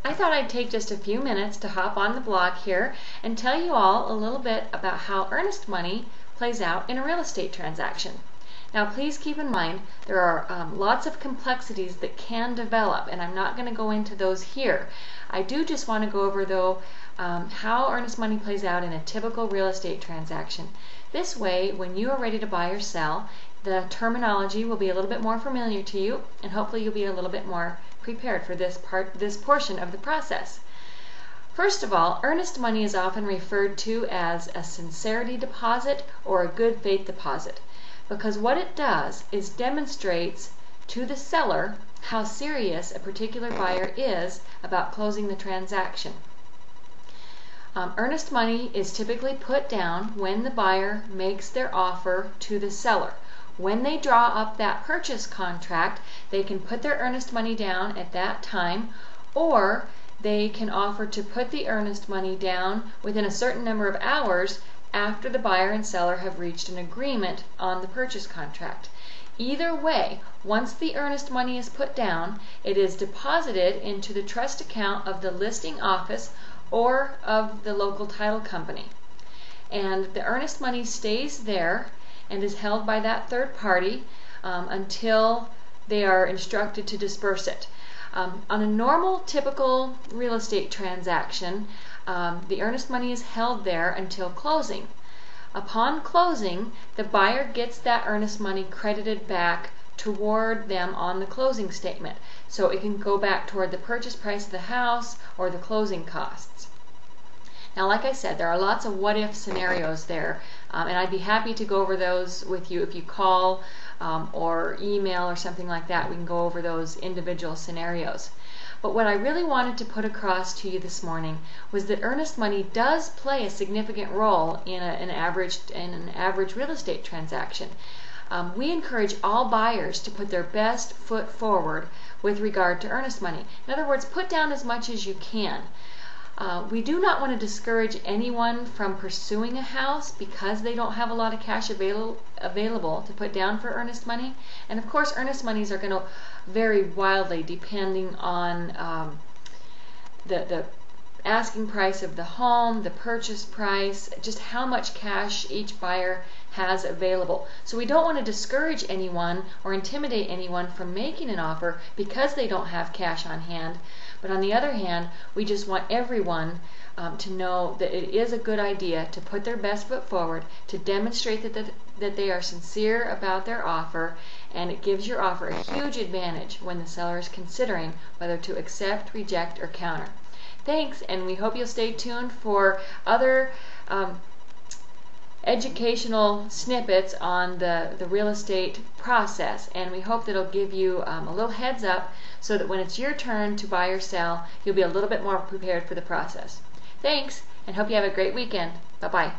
I thought I'd take just a few minutes to hop on the blog here and tell you all a little bit about how earnest money plays out in a real estate transaction. Now please keep in mind there are lots of complexities that can develop, and I'm not going to go into those here. I do just want to go over though how earnest money plays out in a typical real estate transaction. This way, when you are ready to buy or sell, the terminology will be a little bit more familiar to you, and hopefully you'll be a little bit more prepared for this portion of the process. First of all, earnest money is often referred to as a sincerity deposit or a good faith deposit, because what it does is demonstrates to the seller how serious a particular buyer is about closing the transaction. Earnest money is typically put down when the buyer makes their offer to the seller. When they draw up that purchase contract, they can put their earnest money down at that time, or they can offer to put the earnest money down within a certain number of hours after the buyer and seller have reached an agreement on the purchase contract. Either way, once the earnest money is put down, it is deposited into the trust account of the listing office or of the local title company. And the earnest money stays there and is held by that third party until they are instructed to disperse it. On a normal, typical real estate transaction, the earnest money is held there until closing. Upon closing, the buyer gets that earnest money credited back toward them on the closing statement, so it can go back toward the purchase price of the house or the closing costs. Now, like I said, there are lots of what-if scenarios there, and I'd be happy to go over those with you if you call or email or something like that. We can go over those individual scenarios. But what I really wanted to put across to you this morning was that earnest money does play a significant role in an average real estate transaction. We encourage all buyers to put their best foot forward with regard to earnest money. In other words, put down as much as you can. We do not want to discourage anyone from pursuing a house because they don't have a lot of cash available to put down for earnest money. And of course, earnest monies are going to vary wildly depending on the asking price of the home, the purchase price, just how much cash each buyer has available. So we don't want to discourage anyone or intimidate anyone from making an offer because they don't have cash on hand. But on the other hand, we just want everyone to know that it is a good idea to put their best foot forward, to demonstrate that they are sincere about their offer, and it gives your offer a huge advantage when the seller is considering whether to accept, reject, or counter. Thanks, and we hope you'll stay tuned for other educational snippets on the real estate process, and we hope that it'll give you a little heads up so that when it's your turn to buy or sell, you'll be a little bit more prepared for the process. Thanks, and hope you have a great weekend. Bye-bye.